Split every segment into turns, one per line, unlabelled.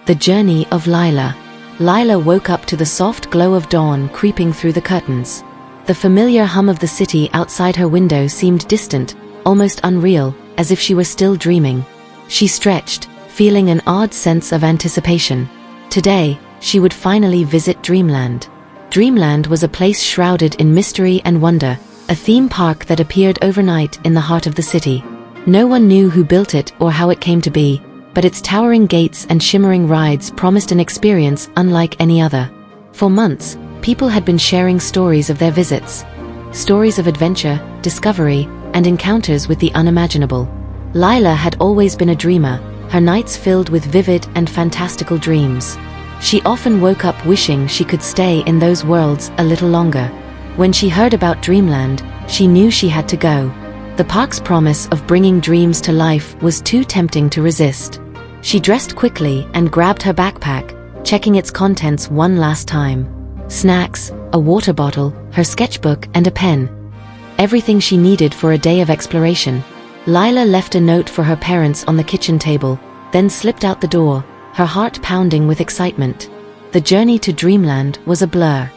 The Journey of Lila. Lila woke up to the soft glow of dawn creeping through the curtains. The familiar hum of the city outside her window seemed distant, almost unreal, as if she were still dreaming. She stretched, feeling an odd sense of anticipation. Today, she would finally visit Dreamland. Dreamland was a place shrouded in mystery and wonder, a theme park that appeared overnight in the heart of the city. No one knew who built it or how it came to be, but its towering gates and shimmering rides promised an experience unlike any other. For months, people had been sharing stories of their visits. Stories of adventure, discovery, and encounters with the unimaginable. Lila had always been a dreamer, her nights filled with vivid and fantastical dreams. She often woke up wishing she could stay in those worlds a little longer. When she heard about Dreamland, she knew she had to go. The park's promise of bringing dreams to life was too tempting to resist. She dressed quickly and grabbed her backpack, checking its contents one last time. Snacks, a water bottle, her sketchbook, and a pen. Everything she needed for a day of exploration. Lila left a note for her parents on the kitchen table, then slipped out the door, her heart pounding with excitement. The journey to Dreamland was a blur.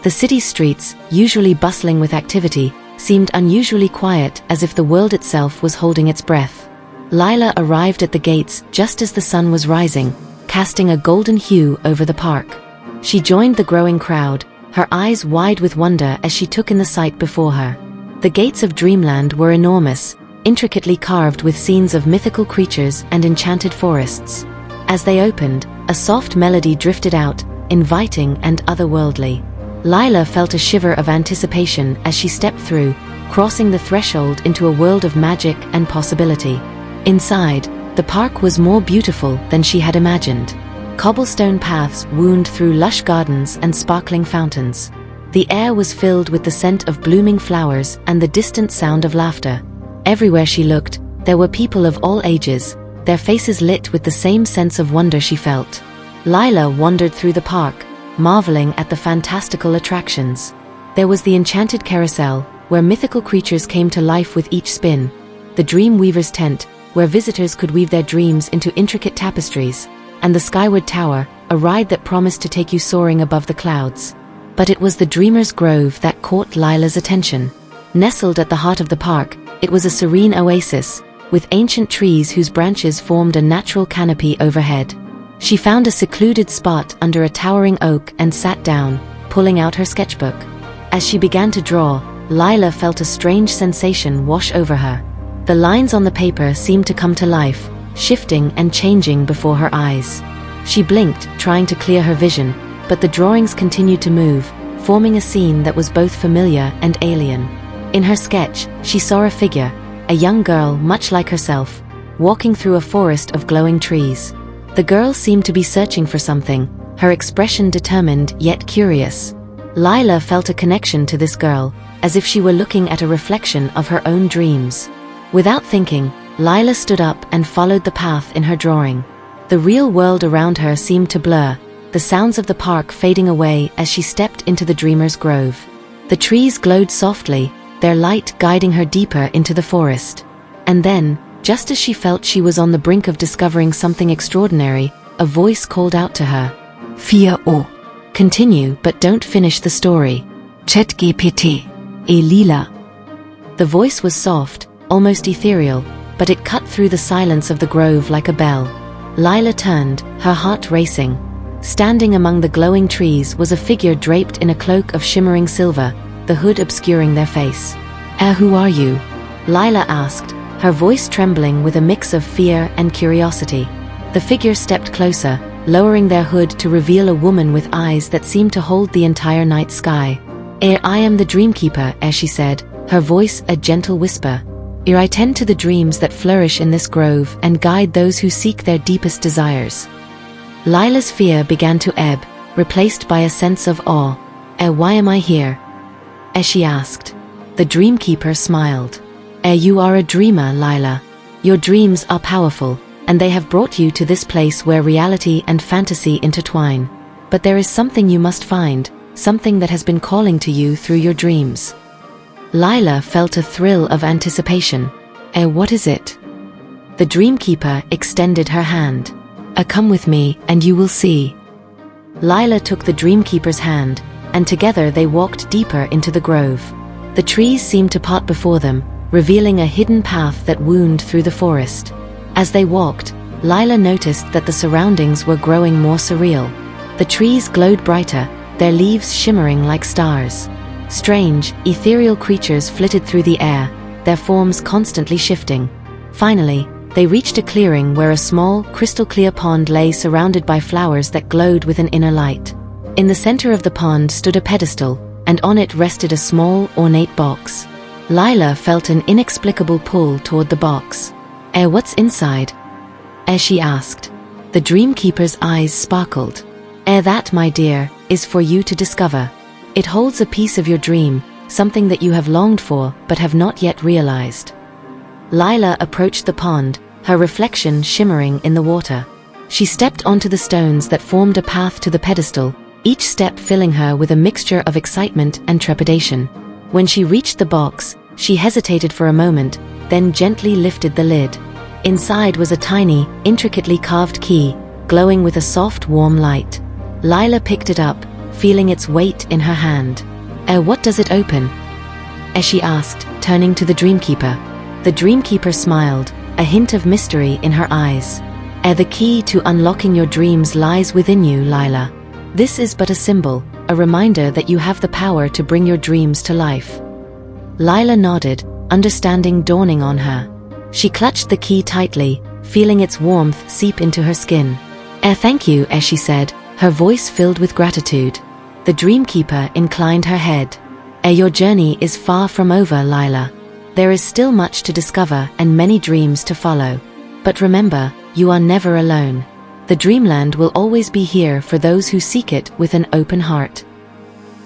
The city streets, usually bustling with activity, seemed unusually quiet, as if the world itself was holding its breath. Lila arrived at the gates just as the sun was rising, casting a golden hue over the park. She joined the growing crowd, her eyes wide with wonder as she took in the sight before her. The gates of Dreamland were enormous, intricately carved with scenes of mythical creatures and enchanted forests. As they opened, a soft melody drifted out, inviting and otherworldly. Lila felt a shiver of anticipation as she stepped through, crossing the threshold into a world of magic and possibility. Inside, the park was more beautiful than she had imagined. Cobblestone paths wound through lush gardens and sparkling fountains. The air was filled with the scent of blooming flowers and the distant sound of laughter. Everywhere she looked, there were people of all ages, their faces lit with the same sense of wonder she felt. Lila wandered through the park, marveling at the fantastical attractions. There was the enchanted carousel, where mythical creatures came to life with each spin. The dream weaver's tent, where visitors could weave their dreams into intricate tapestries. And the skyward tower, a ride that promised to take you soaring above the clouds. But it was the Dreamer's Grove that caught Lila's attention. Nestled at the heart of the park, it was a serene oasis, with ancient trees whose branches formed a natural canopy overhead. She found a secluded spot under a towering oak and sat down, pulling out her sketchbook. As she began to draw, Lila felt a strange sensation wash over her. The lines on the paper seemed to come to life, shifting and changing before her eyes. She blinked, trying to clear her vision, but the drawings continued to move, forming a scene that was both familiar and alien. In her sketch, she saw a figure, a young girl much like herself, walking through a forest of glowing trees. The girl seemed to be searching for something, her expression determined yet curious. Lila felt a connection to this girl, as if she were looking at a reflection of her own dreams. Without thinking, Lila stood up and followed the path in her drawing. The real world around her seemed to blur, the sounds of the park fading away as she stepped into the Dreamer's Grove. The trees glowed softly, their light guiding her deeper into the forest. And then, just as she felt she was on the brink of discovering something extraordinary, a voice called out to her. Fear o. Continue, but don't finish the story. Chat GPT. Lila. The voice was soft, almost ethereal, but it cut through the silence of the grove like a bell. Lila turned, her heart racing. Standing among the glowing trees was a figure draped in a cloak of shimmering silver, the hood obscuring their face. Who are you? Lila asked, her voice trembling with a mix of fear and curiosity. The figure stepped closer, lowering their hood to reveal a woman with eyes that seemed to hold the entire night sky. I am the Dreamkeeper, she said, her voice a gentle whisper. I tend to the dreams that flourish in this grove and guide those who seek their deepest desires. Lila's fear began to ebb, replaced by a sense of awe. Why am I here? She asked. The Dreamkeeper smiled. You are a dreamer, Lila. Your dreams are powerful, and they have brought you to this place where reality and fantasy intertwine. But there is something you must find, something that has been calling to you through your dreams. Lila felt a thrill of anticipation. What is it? The Dreamkeeper extended her hand. Come with me, and you will see." Lila took the Dreamkeeper's hand, and together they walked deeper into the grove. The trees seemed to part before them, revealing a hidden path that wound through the forest. As they walked, Lila noticed that the surroundings were growing more surreal. The trees glowed brighter, their leaves shimmering like stars. Strange, ethereal creatures flitted through the air, their forms constantly shifting. Finally, they reached a clearing where a small, crystal-clear pond lay surrounded by flowers that glowed with an inner light. In the center of the pond stood a pedestal, and on it rested a small, ornate box. Lila felt an inexplicable pull toward the box. What's inside?" She asked. The Dreamkeeper's eyes sparkled. That, my dear, is for you to discover. It holds a piece of your dream, something that you have longed for but have not yet realized." Lila approached the pond, her reflection shimmering in the water. She stepped onto the stones that formed a path to the pedestal, each step filling her with a mixture of excitement and trepidation. When she reached the box, she hesitated for a moment, then gently lifted the lid. Inside was a tiny, intricately carved key, glowing with a soft, warm light. Lila picked it up, feeling its weight in her hand. What does it open?" she asked, turning to the Dreamkeeper. The Dreamkeeper smiled, a hint of mystery in her eyes. The key to unlocking your dreams lies within you, Lila. This is but a symbol, a reminder that you have the power to bring your dreams to life." Lila nodded, understanding dawning on her. She clutched the key tightly, feeling its warmth seep into her skin. Thank you," she said, her voice filled with gratitude. The Dreamkeeper inclined her head. Your journey is far from over, Lila. There is still much to discover and many dreams to follow. But remember, you are never alone. The Dreamland will always be here for those who seek it with an open heart."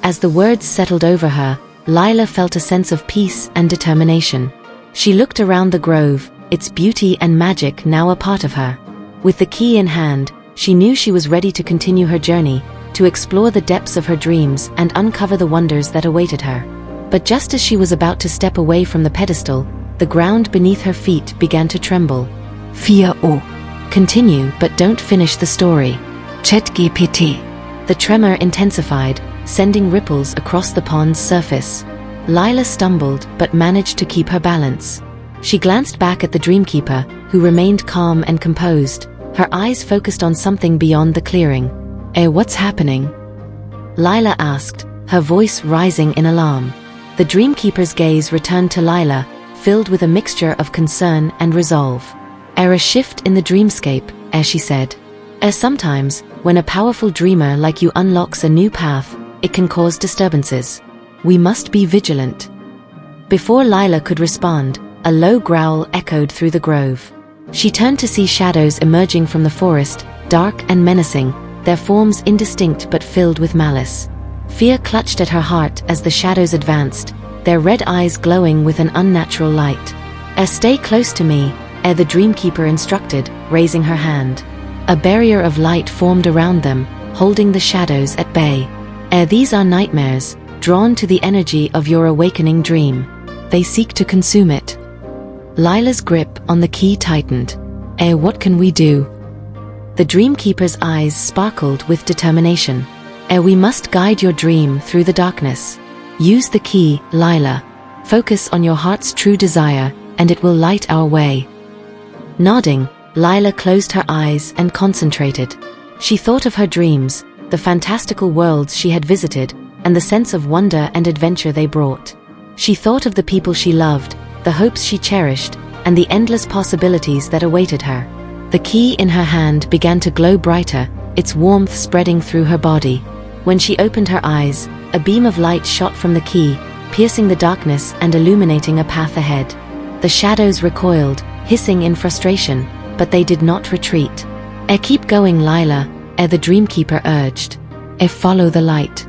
As the words settled over her, Lila felt a sense of peace and determination. She looked around the grove, its beauty and magic now a part of her. With the key in hand, she knew she was ready to continue her journey, to explore the depths of her dreams and uncover the wonders that awaited her. But just as she was about to step away from the pedestal, the ground beneath her feet began to tremble. "Fear o. Continue, but don't finish the story. ChatGPT." The tremor intensified, sending ripples across the pond's surface. Lila stumbled but managed to keep her balance. She glanced back at the Dreamkeeper, who remained calm and composed, her eyes focused on something beyond the clearing. What's happening?" Lila asked, her voice rising in alarm. The Dreamkeeper's gaze returned to Lila, filled with a mixture of concern and resolve. "A shift in the dreamscape," she said. Sometimes, when a powerful dreamer like you unlocks a new path, it can cause disturbances. We must be vigilant." Before Lila could respond, a low growl echoed through the grove. She turned to see shadows emerging from the forest, dark and menacing, their forms indistinct but filled with malice. Fear clutched at her heart as the shadows advanced, their red eyes glowing with an unnatural light. Stay close to me," the Dreamkeeper instructed, raising her hand. A barrier of light formed around them, holding the shadows at bay. These are nightmares, drawn to the energy of your awakening dream. They seek to consume it." Lila's grip on the key tightened. What can we do?" The Dreamkeeper's eyes sparkled with determination. We must guide your dream through the darkness. Use the key, Lila. Focus on your heart's true desire, and it will light our way." Nodding, Lila closed her eyes and concentrated. She thought of her dreams, the fantastical worlds she had visited, and the sense of wonder and adventure they brought. She thought of the people she loved, the hopes she cherished, and the endless possibilities that awaited her. The key in her hand began to glow brighter, its warmth spreading through her body. When she opened her eyes, a beam of light shot from the key, piercing the darkness and illuminating a path ahead. The shadows recoiled, hissing in frustration, but they did not retreat. Keep going, Lila," the Dreamkeeper urged. Follow the light."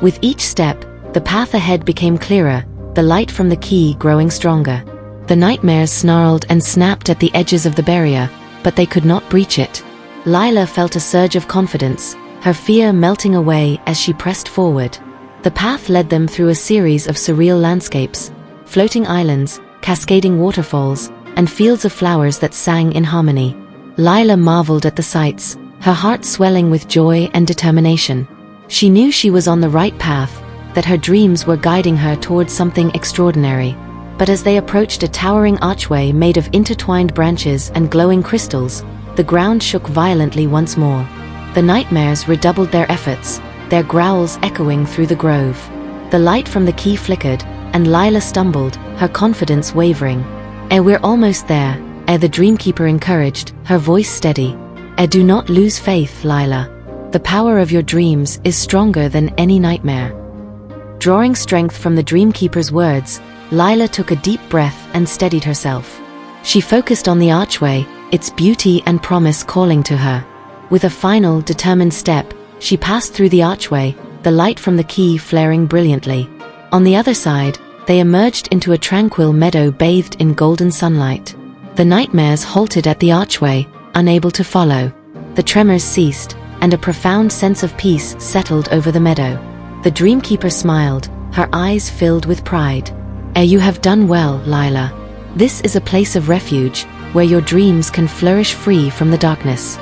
With each step, the path ahead became clearer, the light from the key growing stronger. The nightmares snarled and snapped at the edges of the barrier, but they could not breach it. Lila felt a surge of confidence, her fear melting away as she pressed forward. The path led them through a series of surreal landscapes, floating islands, cascading waterfalls, and fields of flowers that sang in harmony. Lila marveled at the sights, her heart swelling with joy and determination. She knew she was on the right path, that her dreams were guiding her towards something extraordinary. But as they approached a towering archway made of intertwined branches and glowing crystals, the ground shook violently once more. The nightmares redoubled their efforts, their growls echoing through the grove. The light from the key flickered, and Lila stumbled, her confidence wavering. We're almost there, the Dreamkeeper encouraged, her voice steady. Do not lose faith, Lila. The power of your dreams is stronger than any nightmare. Drawing strength from the Dreamkeeper's words, Lila took a deep breath and steadied herself. She focused on the archway, its beauty and promise calling to her. With a final, determined step, she passed through the archway, the light from the key flaring brilliantly. On the other side, they emerged into a tranquil meadow bathed in golden sunlight. The nightmares halted at the archway, unable to follow. The tremors ceased, and a profound sense of peace settled over the meadow. The Dreamkeeper smiled, her eyes filled with pride. You have done well, Lila. This is a place of refuge, where your dreams can flourish free from the darkness.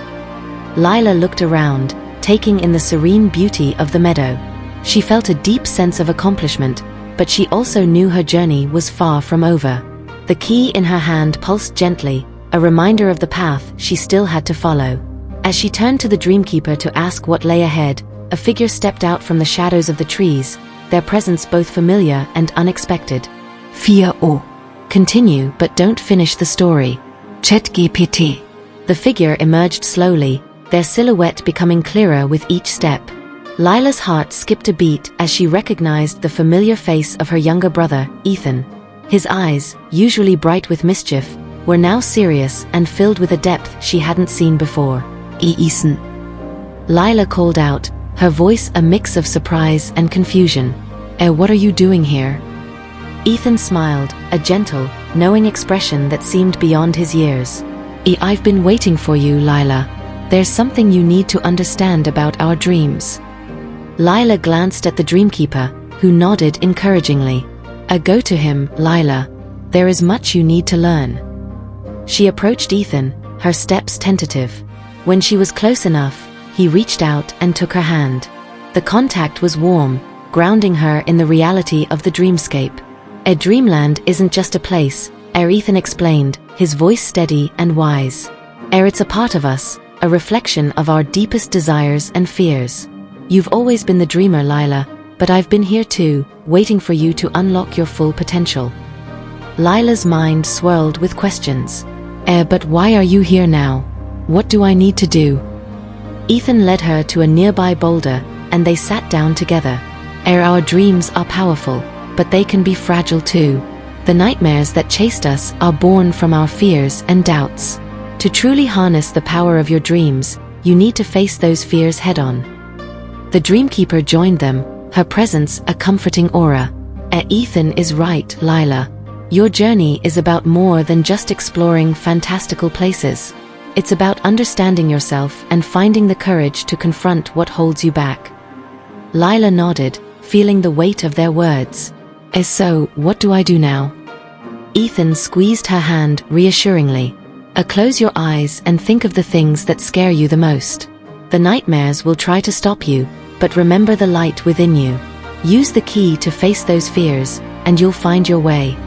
Lila looked around, taking in the serene beauty of the meadow. She felt a deep sense of accomplishment, but she also knew her journey was far from over. The key in her hand pulsed gently, a reminder of the path she still had to follow. As she turned to the Dreamkeeper to ask what lay ahead, a figure stepped out from the shadows of the trees, their presence both familiar and unexpected. Fear or continue but don't finish the story. ChatGPT. The figure emerged slowly, their silhouette becoming clearer with each step. Lila's heart skipped a beat as she recognized the familiar face of her younger brother, Ethan. His eyes, usually bright with mischief, were now serious and filled with a depth she hadn't seen before. Ethan. Lila called out, her voice a mix of surprise and confusion. What are you doing here? Ethan smiled, a gentle, knowing expression that seemed beyond his years. I've been waiting for you, Lila. There's something you need to understand about our dreams. Lila glanced at the Dreamkeeper, who nodded encouragingly. Go to him, Lila. There is much you need to learn. She approached Ethan, her steps tentative. When she was close enough, he reached out and took her hand. The contact was warm, grounding her in the reality of the dreamscape. Dreamland isn't just a place, Ethan explained, his voice steady and wise. It's a part of us, a reflection of our deepest desires and fears. You've always been the dreamer, Lila, but I've been here too, waiting for you to unlock your full potential. Lila's mind swirled with questions. But why are you here now? What do I need to do? Ethan led her to a nearby boulder, and they sat down together. Our dreams are powerful, but they can be fragile too. The nightmares that chased us are born from our fears and doubts. To truly harness the power of your dreams, you need to face those fears head-on. The Dreamkeeper joined them, her presence a comforting aura. Ethan is right, Lila. Your journey is about more than just exploring fantastical places. It's about understanding yourself and finding the courage to confront what holds you back. Lila nodded, feeling the weight of their words. So, what do I do now? Ethan squeezed her hand reassuringly. Close your eyes and think of the things that scare you the most. The nightmares will try to stop you, but remember the light within you. Use the key to face those fears, and you'll find your way.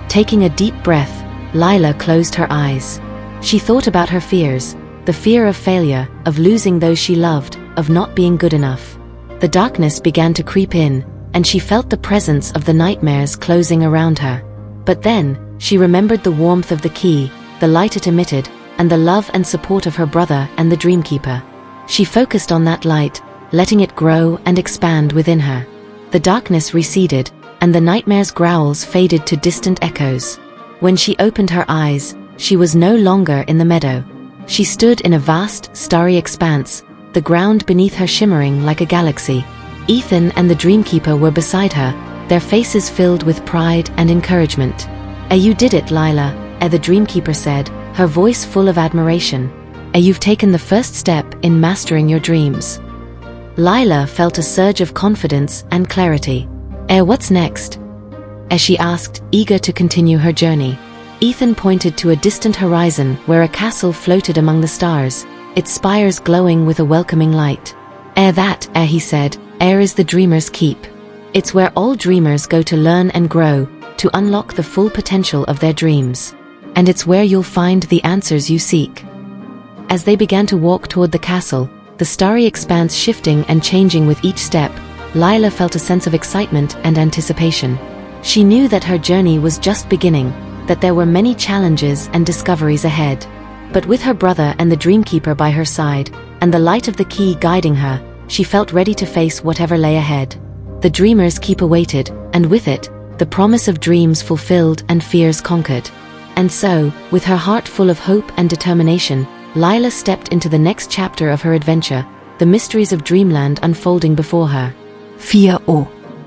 Taking a deep breath, Lila closed her eyes. She thought about her fears, the fear of failure, of losing those she loved, of not being good enough. The darkness began to creep in, and she felt the presence of the nightmares closing around her. But then, she remembered the warmth of the key, the light it emitted, and the love and support of her brother and the Dreamkeeper. She focused on that light, letting it grow and expand within her. The darkness receded, and the nightmare's growls faded to distant echoes. When she opened her eyes, she was no longer in the meadow. She stood in a vast, starry expanse, the ground beneath her shimmering like a galaxy. Ethan and the Dreamkeeper were beside her, their faces filled with pride and encouragement. You did it, Lila, the Dreamkeeper said, her voice full of admiration. You've taken the first step in mastering your dreams. Lila felt a surge of confidence and clarity. What's next? She asked, eager to continue her journey. Ethan pointed to a distant horizon where a castle floated among the stars, its spires glowing with a welcoming light. He said, is the Dreamer's Keep. It's where all dreamers go to learn and grow, to unlock the full potential of their dreams. And it's where you'll find the answers you seek. As they began to walk toward the castle, the starry expanse shifting and changing with each step, Lila felt a sense of excitement and anticipation. She knew that her journey was just beginning, that there were many challenges and discoveries ahead. But with her brother and the Dreamkeeper by her side, and the light of the key guiding her, she felt ready to face whatever lay ahead. The Dreamer's Keep awaited, and with it, the promise of dreams fulfilled and fears conquered. And so, with her heart full of hope and determination, Lila stepped into the next chapter of her adventure, the mysteries of Dreamland unfolding before her.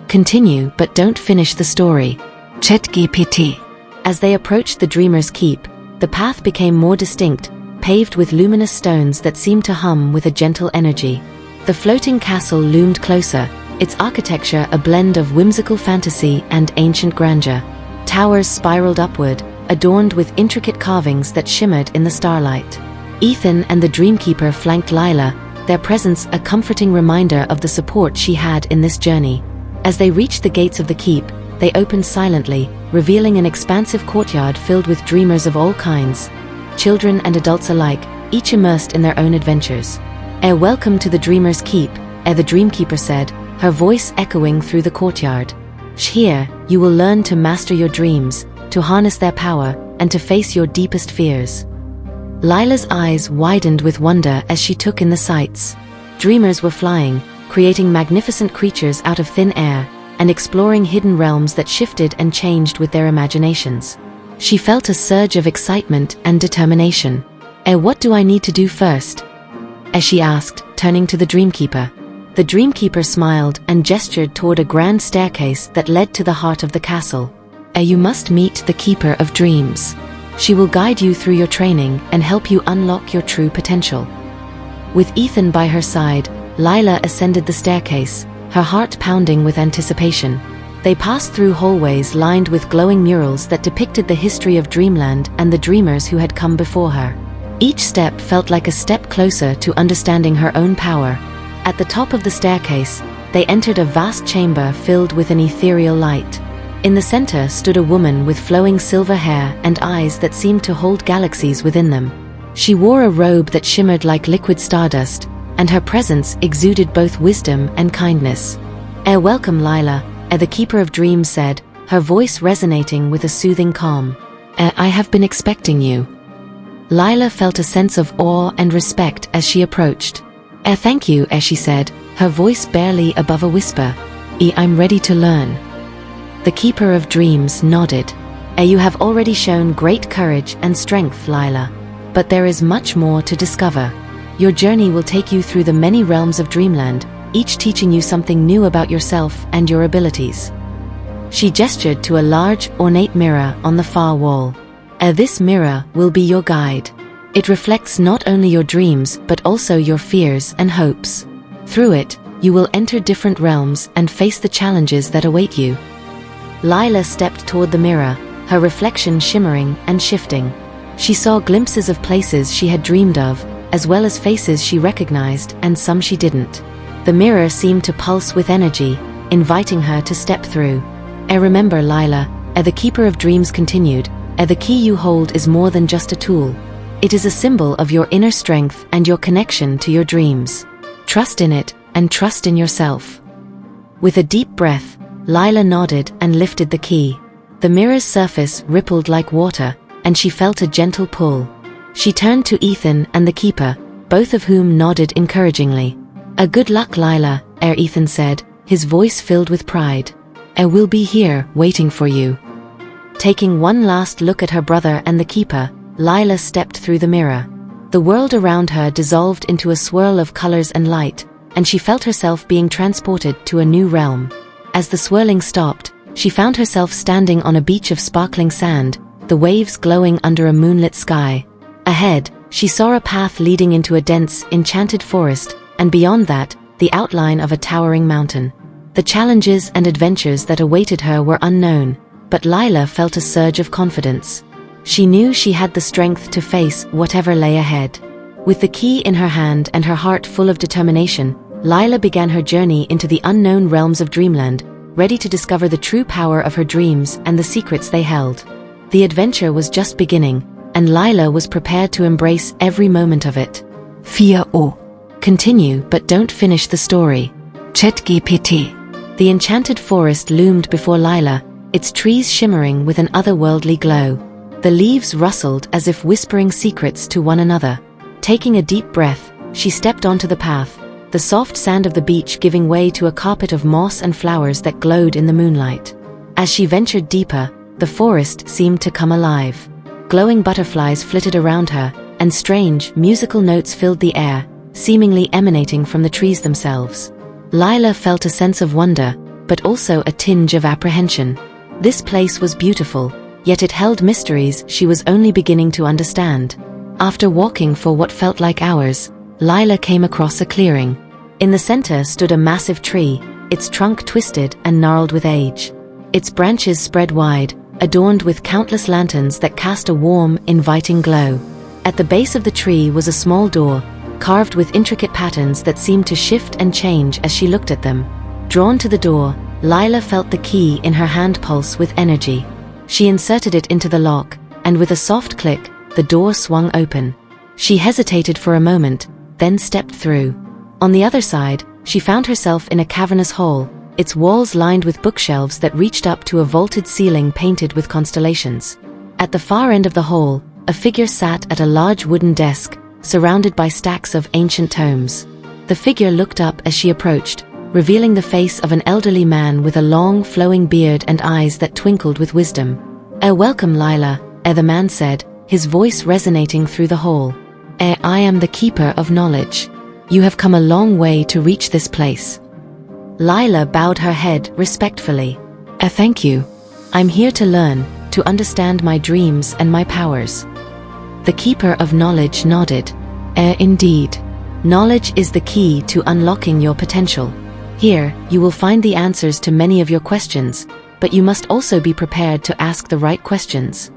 Continue but don't finish the story. ChatGPT. As they approached the Dreamer's Keep, the path became more distinct, paved with luminous stones that seemed to hum with a gentle energy. The floating castle loomed closer, its architecture a blend of whimsical fantasy and ancient grandeur. Towers spiraled upward, adorned with intricate carvings that shimmered in the starlight. Ethan and the Dreamkeeper flanked Lila, their presence a comforting reminder of the support she had in this journey. As they reached the gates of the keep, they opened silently, revealing an expansive courtyard filled with dreamers of all kinds, children and adults alike, each immersed in their own adventures. Welcome to the Dreamer's Keep, the Dreamkeeper said, her voice echoing through the courtyard. Here, you will learn to master your dreams, to harness their power, and to face your deepest fears. Lila's eyes widened with wonder as she took in the sights. Dreamers were flying, creating magnificent creatures out of thin air, and exploring hidden realms that shifted and changed with their imaginations. She felt a surge of excitement and determination. What do I need to do first? She asked, turning to the Dreamkeeper. The Dreamkeeper smiled and gestured toward a grand staircase that led to the heart of the castle. You must meet the Keeper of Dreams. She will guide you through your training and help you unlock your true potential. With Ethan by her side, Lila ascended the staircase, her heart pounding with anticipation. They passed through hallways lined with glowing murals that depicted the history of Dreamland and the dreamers who had come before her. Each step felt like a step closer to understanding her own power. At the top of the staircase, they entered a vast chamber filled with an ethereal light. In the center stood a woman with flowing silver hair and eyes that seemed to hold galaxies within them. She wore a robe that shimmered like liquid stardust, and her presence exuded both wisdom and kindness. Welcome, Lila, the Keeper of Dreams said, her voice resonating with a soothing calm. I have been expecting you. Lila felt a sense of awe and respect as she approached. Thank you, she said, her voice barely above a whisper. I'm ready to learn. The Keeper of Dreams nodded. You have already shown great courage and strength, Lila. But there is much more to discover. Your journey will take you through the many realms of Dreamland, each teaching you something new about yourself and your abilities. She gestured to a large, ornate mirror on the far wall. This mirror will be your guide. It reflects not only your dreams but also your fears and hopes. Through it, you will enter different realms and face the challenges that await you. Lila stepped toward the mirror, her reflection shimmering and shifting. She saw glimpses of places she had dreamed of, as well as faces she recognized and some she didn't. The mirror seemed to pulse with energy, inviting her to step through. Remember, Lila, the Keeper of Dreams continued, the key you hold is more than just a tool. It is a symbol of your inner strength and your connection to your dreams. Trust in it, and trust in yourself. With a deep breath, Lila nodded and lifted the key. The mirror's surface rippled like water, and she felt a gentle pull. She turned to Ethan and the Keeper, both of whom nodded encouragingly. Good luck, Lila, Ethan said, his voice filled with pride. We'll be here, waiting for you. Taking one last look at her brother and the Keeper, Lila stepped through the mirror. The world around her dissolved into a swirl of colors and light, and she felt herself being transported to a new realm. As the swirling stopped, she found herself standing on a beach of sparkling sand, the waves glowing under a moonlit sky. Ahead, she saw a path leading into a dense, enchanted forest, and beyond that, the outline of a towering mountain. The challenges and adventures that awaited her were unknown, but Lila felt a surge of confidence. She knew she had the strength to face whatever lay ahead. With the key in her hand and her heart full of determination, Lila began her journey into the unknown realms of Dreamland, ready to discover the true power of her dreams and the secrets they held. The adventure was just beginning, and Lila was prepared to embrace every moment of it.
4o.
Continue but don't finish the story.
ChatGPT.
The enchanted forest loomed before Lila, its trees shimmering with an otherworldly glow. The leaves rustled as if whispering secrets to one another. Taking a deep breath, she stepped onto the path, the soft sand of the beach giving way to a carpet of moss and flowers that glowed in the moonlight. As she ventured deeper, the forest seemed to come alive. Glowing butterflies flitted around her, and strange, musical notes filled the air, seemingly emanating from the trees themselves. Lila felt a sense of wonder, but also a tinge of apprehension. This place was beautiful, yet it held mysteries she was only beginning to understand. After walking for what felt like hours, Lila came across a clearing. In the center stood a massive tree, its trunk twisted and gnarled with age. Its branches spread wide, adorned with countless lanterns that cast a warm, inviting glow. At the base of the tree was a small door, carved with intricate patterns that seemed to shift and change as she looked at them. Drawn to the door, Lila felt the key in her hand pulse with energy. She inserted it into the lock, and with a soft click, the door swung open. She hesitated for a moment, then stepped through. On the other side, she found herself in a cavernous hall, its walls lined with bookshelves that reached up to a vaulted ceiling painted with constellations. At the far end of the hall, a figure sat at a large wooden desk, surrounded by stacks of ancient tomes. The figure looked up as she approached, revealing the face of an elderly man with a long, flowing beard and eyes that twinkled with wisdom. Welcome, Lila," the man said, his voice resonating through the hall. I am the Keeper of Knowledge. You have come a long way to reach this place." Lila bowed her head respectfully. Thank you. I'm here to learn, to understand my dreams and my powers." The Keeper of Knowledge nodded. Indeed. Knowledge is the key to unlocking your potential. Here, you will find the answers to many of your questions, but you must also be prepared to ask the right questions."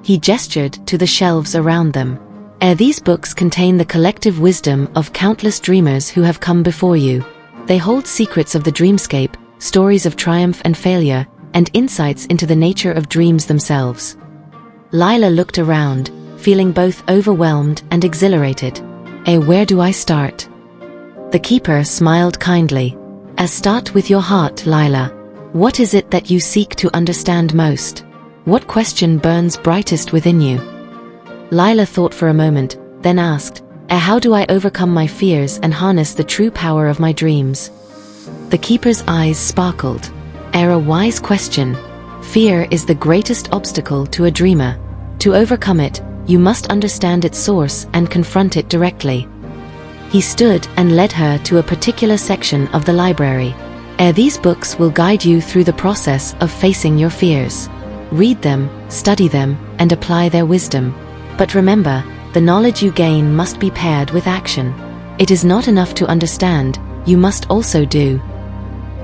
He gestured to the shelves around them. These books contain the collective wisdom of countless dreamers who have come before you. They hold secrets of the dreamscape, stories of triumph and failure, and insights into the nature of dreams themselves. Lila looked around, feeling both overwhelmed and exhilarated. Where do I start?" The keeper smiled kindly. Start with your heart, Lila. What is it that you seek to understand most? What question burns brightest within you? Lila thought for a moment, then asked, how do I overcome my fears and harness the true power of my dreams? The keeper's eyes sparkled. A wise question. Fear is the greatest obstacle to a dreamer. To overcome it, you must understand its source and confront it directly. He stood and led her to a particular section of the library. These books will guide you through the process of facing your fears. Read them, study them, and apply their wisdom. But remember, the knowledge you gain must be paired with action. It is not enough to understand, you must also do.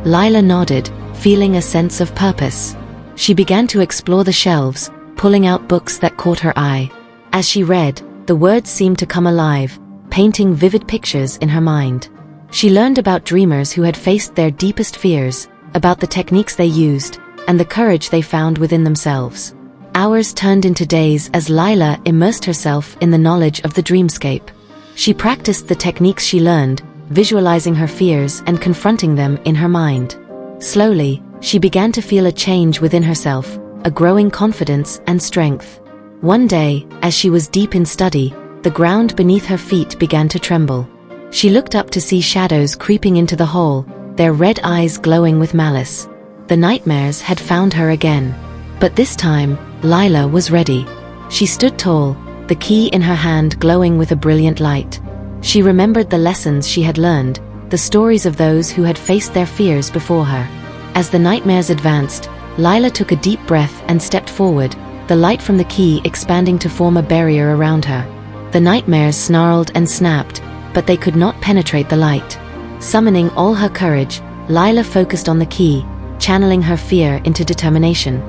Lila nodded, feeling a sense of purpose. She began to explore the shelves, pulling out books that caught her eye. As she read, the words seemed to come alive, painting vivid pictures in her mind. She learned about dreamers who had faced their deepest fears, about the techniques they used, and the courage they found within themselves. Hours turned into days as Lila immersed herself in the knowledge of the dreamscape. She practiced the techniques she learned, visualizing her fears and confronting them in her mind. Slowly, she began to feel a change within herself, a growing confidence and strength. One day, as she was deep in study, the ground beneath her feet began to tremble. She looked up to see shadows creeping into the hall, their red eyes glowing with malice. The nightmares had found her again. But this time, Lila was ready. She stood tall, the key in her hand glowing with a brilliant light. She remembered the lessons she had learned, the stories of those who had faced their fears before her. As the nightmares advanced, Lila took a deep breath and stepped forward, the light from the key expanding to form a barrier around her. The nightmares snarled and snapped, but they could not penetrate the light. Summoning all her courage, Lila focused on the key, channeling her fear into determination.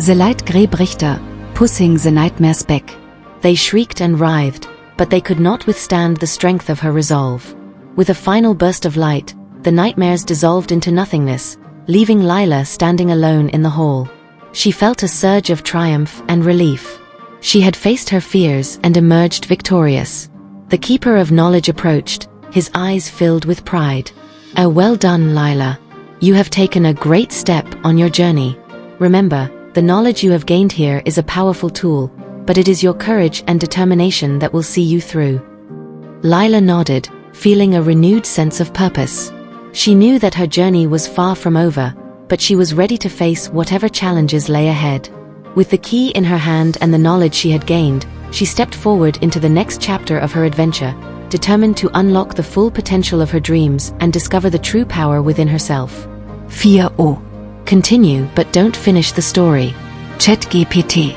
The light grey Brichter, pushing the nightmares back.
They shrieked and writhed, but they could not withstand the strength of her resolve. With a final burst of light, the nightmares dissolved into nothingness, leaving Lila standing alone in the hall. She felt a surge of triumph and relief. She had faced her fears and emerged victorious. The Keeper of Knowledge approached, his eyes filled with pride. Well done, Lila. You have taken a great step on your journey. Remember, the knowledge you have gained here is a powerful tool, but it is your courage and determination that will see you through. Lila nodded, feeling a renewed sense of purpose. She knew that her journey was far from over, but she was ready to face whatever challenges lay ahead. With the key in her hand and the knowledge she had gained, she stepped forward into the next chapter of her adventure, determined to unlock the full potential of her dreams and discover the true power within herself.
4o.
Continue, but don't finish the story.
ChatGPT.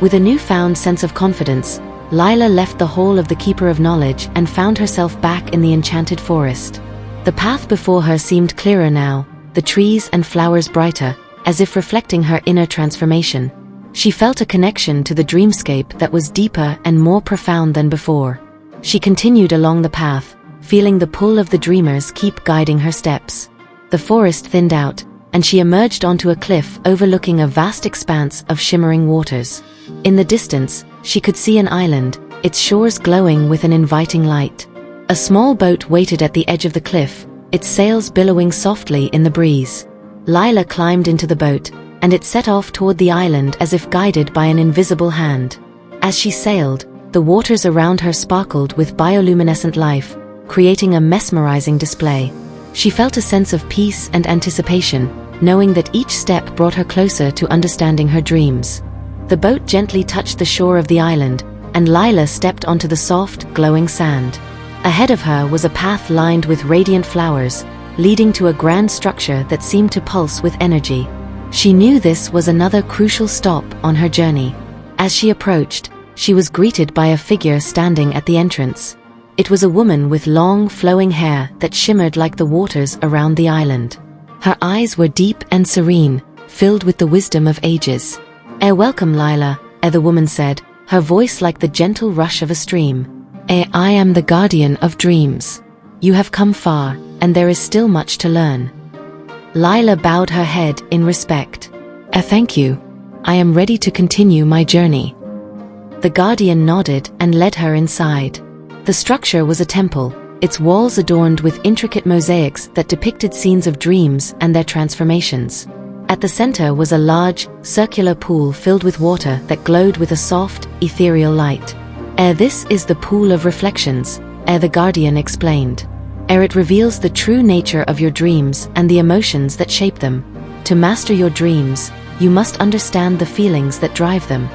With a newfound sense of confidence, Lila left the Hall of the Keeper of Knowledge and found herself back in the enchanted forest. The path before her seemed clearer now, the trees and flowers brighter, as if reflecting her inner transformation. She felt a connection to the dreamscape that was deeper and more profound than before. She continued along the path, feeling the pull of the dreamers keep guiding her steps. The forest thinned out, and she emerged onto a cliff overlooking a vast expanse of shimmering waters. In the distance, she could see an island, its shores glowing with an inviting light. A small boat waited at the edge of the cliff, its sails billowing softly in the breeze. Lila climbed into the boat, and it set off toward the island as if guided by an invisible hand. As she sailed, the waters around her sparkled with bioluminescent life, creating a mesmerizing display. She felt a sense of peace and anticipation, knowing that each step brought her closer to understanding her dreams. The boat gently touched the shore of the island, and Lila stepped onto the soft, glowing sand. Ahead of her was a path lined with radiant flowers, leading to a grand structure that seemed to pulse with energy. She knew this was another crucial stop on her journey. As she approached, she was greeted by a figure standing at the entrance. It was a woman with long, flowing hair that shimmered like the waters around the island. Her eyes were deep and serene, filled with the wisdom of ages. Welcome, Lila, the woman said, her voice like the gentle rush of a stream. I am the guardian of dreams. You have come far, and there is still much to learn. Lila bowed her head in respect. Thank you. I am ready to continue my journey. The guardian nodded and led her inside. The structure was a temple, its walls adorned with intricate mosaics that depicted scenes of dreams and their transformations. At the center was a large, circular pool filled with water that glowed with a soft, ethereal light. This is the pool of reflections, the guardian explained. It reveals the true nature of your dreams and the emotions that shape them. To master your dreams, you must understand the feelings that drive them.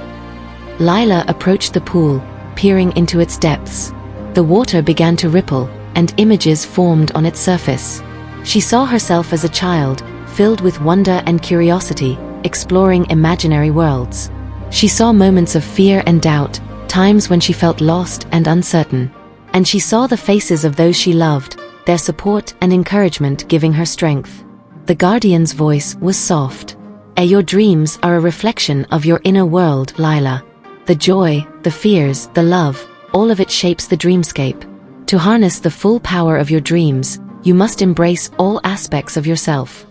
Lila approached the pool, peering into its depths. The water began to ripple, and images formed on its surface. She saw herself as a child, filled with wonder and curiosity, exploring imaginary worlds. She saw moments of fear and doubt, times when she felt lost and uncertain. And she saw the faces of those she loved, their support and encouragement giving her strength. The guardian's voice was soft. Your dreams are a reflection of your inner world, Lila. The joy, the fears, the love, all of it shapes the dreamscape. To harness the full power of your dreams, you must embrace all aspects of yourself.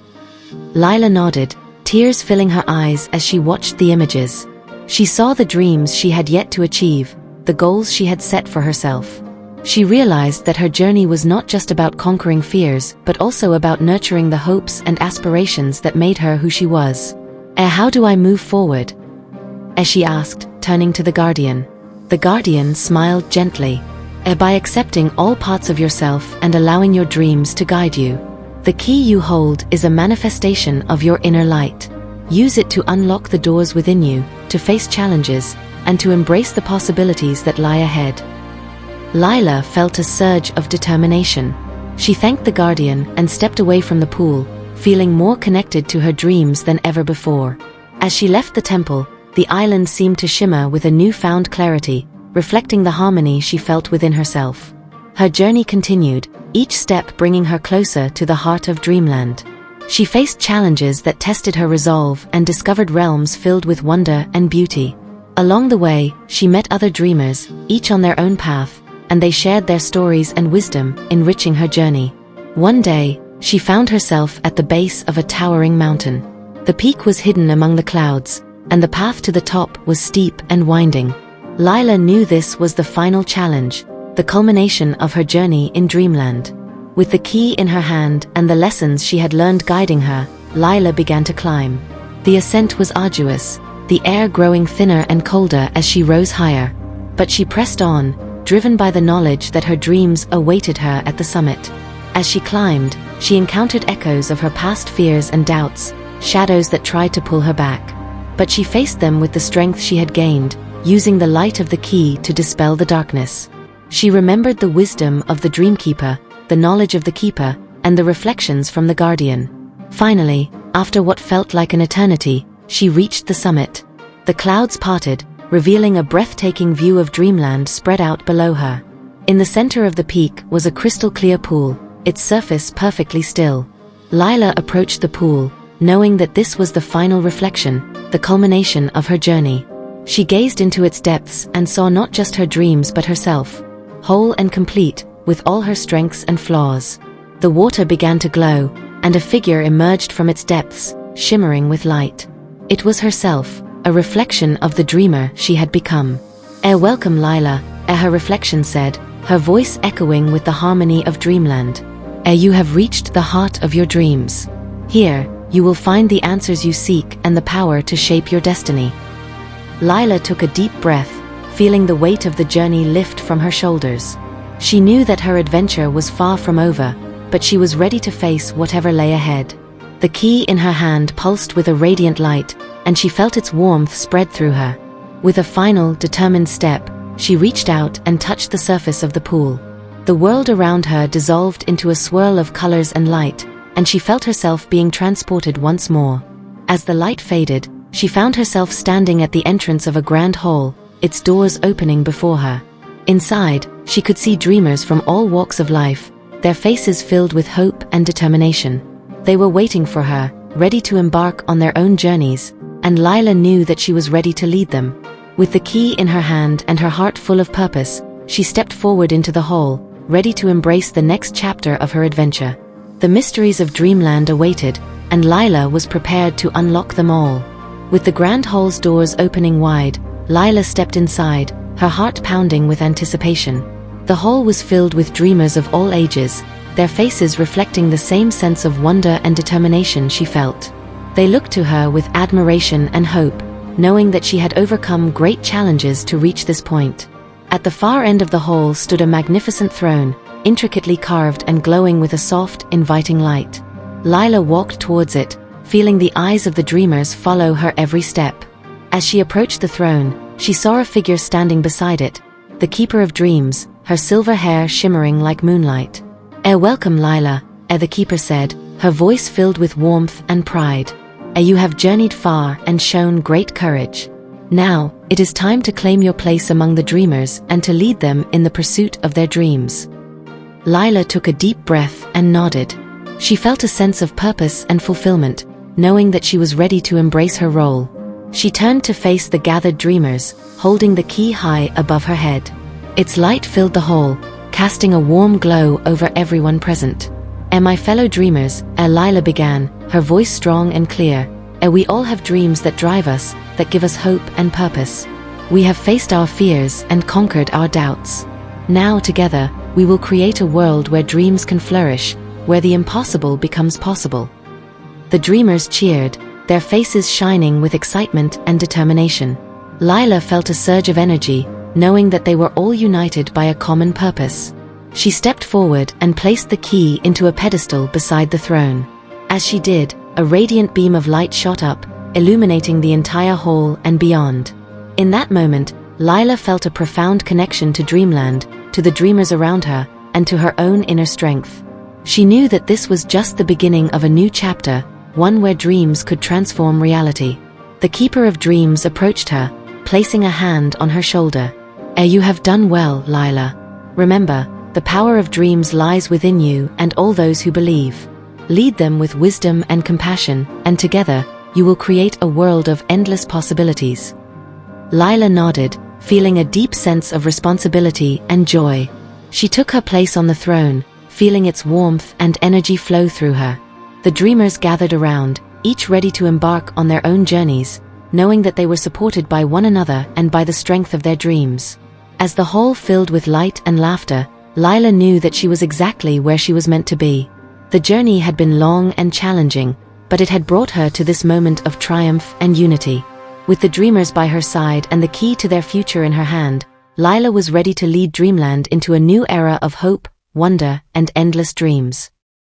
Lila nodded, tears filling her eyes as she watched the images. She saw the dreams she had yet to achieve, the goals she had set for herself. She realized that her journey was not just about conquering fears, but also about nurturing the hopes and aspirations that made her who she was. How do I move forward? She asked, turning to the guardian. The guardian smiled gently. By accepting all parts of yourself and allowing your dreams to guide you. The key you hold is a manifestation of your inner light. Use it to unlock the doors within you, to face challenges, and to embrace the possibilities that lie ahead. Lila felt a surge of determination. She thanked the guardian and stepped away from the pool, feeling more connected to her dreams than ever before. As she left the temple, the island seemed to shimmer with a newfound clarity, reflecting the harmony she felt within herself. Her journey continued, each step bringing her closer to the heart of Dreamland. She faced challenges that tested her resolve and discovered realms filled with wonder and beauty. Along the way, she met other dreamers, each on their own path, and they shared their stories and wisdom, enriching her journey. One day, she found herself at the base of a towering mountain. The peak was hidden among the clouds, and the path to the top was steep and winding. Lila knew this was the final challenge, the culmination of her journey in Dreamland. With the key in her hand and the lessons she had learned guiding her, Lila began to climb. The ascent was arduous, the air growing thinner and colder as she rose higher. But she pressed on, driven by the knowledge that her dreams awaited her at the summit. As she climbed, she encountered echoes of her past fears and doubts, shadows that tried to pull her back. But she faced them with the strength she had gained, using the light of the key to dispel the darkness. She remembered the wisdom of the Dreamkeeper, the knowledge of the Keeper, and the reflections from the Guardian. Finally, after what felt like an eternity, she reached the summit. The clouds parted, revealing a breathtaking view of Dreamland spread out below her. In the center of the peak was a crystal-clear pool, its surface perfectly still. Lila approached the pool, knowing that this was the final reflection, the culmination of her journey. She gazed into its depths and saw not just her dreams but herself, whole and complete, with all her strengths and flaws. The water began to glow, and a figure emerged from its depths, shimmering with light. It was herself, a reflection of the dreamer she had become. Welcome Lila, her reflection said, her voice echoing with the harmony of Dreamland. You have reached the heart of your dreams. Here, you will find the answers you seek and the power to shape your destiny. Lila took a deep breath, feeling the weight of the journey lift from her shoulders. She knew that her adventure was far from over, but she was ready to face whatever lay ahead. The key in her hand pulsed with a radiant light, and she felt its warmth spread through her. With a final, determined step, she reached out and touched the surface of the pool. The world around her dissolved into a swirl of colors and light, and she felt herself being transported once more. As the light faded, she found herself standing at the entrance of a grand hall, its doors opening before her. Inside, she could see dreamers from all walks of life, their faces filled with hope and determination. They were waiting for her, ready to embark on their own journeys, and Lila knew that she was ready to lead them. With the key in her hand and her heart full of purpose, she stepped forward into the hall, ready to embrace the next chapter of her adventure. The mysteries of Dreamland awaited, and Lila was prepared to unlock them all. With the grand hall's doors opening wide, Lila stepped inside, her heart pounding with anticipation. The hall was filled with dreamers of all ages, their faces reflecting the same sense of wonder and determination she felt. They looked to her with admiration and hope, knowing that she had overcome great challenges to reach this point. At the far end of the hall stood a magnificent throne, intricately carved and glowing with a soft, inviting light. Lila walked towards it, feeling the eyes of the dreamers follow her every step. As she approached the throne, she saw a figure standing beside it, the Keeper of Dreams, her silver hair shimmering like moonlight. Welcome Lila, the Keeper said, her voice filled with warmth and pride. You have journeyed far and shown great courage. Now, it is time to claim your place among the dreamers and to lead them in the pursuit of their dreams. Lila took a deep breath and nodded. She felt a sense of purpose and fulfillment, knowing that she was ready to embrace her role. She turned to face the gathered dreamers, holding the key high above her head. Its light filled the hall, casting a warm glow over everyone present. My fellow dreamers, Lila began, her voice strong and clear. We all have dreams that drive us, that give us hope and purpose. We have faced our fears and conquered our doubts. Now together, we will create a world where dreams can flourish, where the impossible becomes possible. The dreamers cheered, their faces shining with excitement and determination. Lila felt a surge of energy, knowing that they were all united by a common purpose. She stepped forward and placed the key into a pedestal beside the throne. As she did, a radiant beam of light shot up, illuminating the entire hall and beyond. In that moment, Lila felt a profound connection to Dreamland, to the dreamers around her, and to her own inner strength. She knew that this was just the beginning of a new chapter, one where dreams could transform reality. The Keeper of Dreams approached her, placing a hand on her shoulder. You have done well, Lila. Remember, the power of dreams lies within you and all those who believe. Lead them with wisdom and compassion, and together, you will create a world of endless possibilities. Lila nodded, feeling a deep sense of responsibility and joy. She took her place on the throne, feeling its warmth and energy flow through her. The dreamers gathered around, each ready to embark on their own journeys, knowing that they were supported by one another and by the strength of their dreams. As the hall filled with light and laughter, Lila knew that she was exactly where she was meant to be. The journey had been long and challenging, but it had brought her to this moment of triumph and unity. With the dreamers by her side and the key to their future in her hand, Lila was ready to lead Dreamland into a new era of hope, wonder, and endless dreams.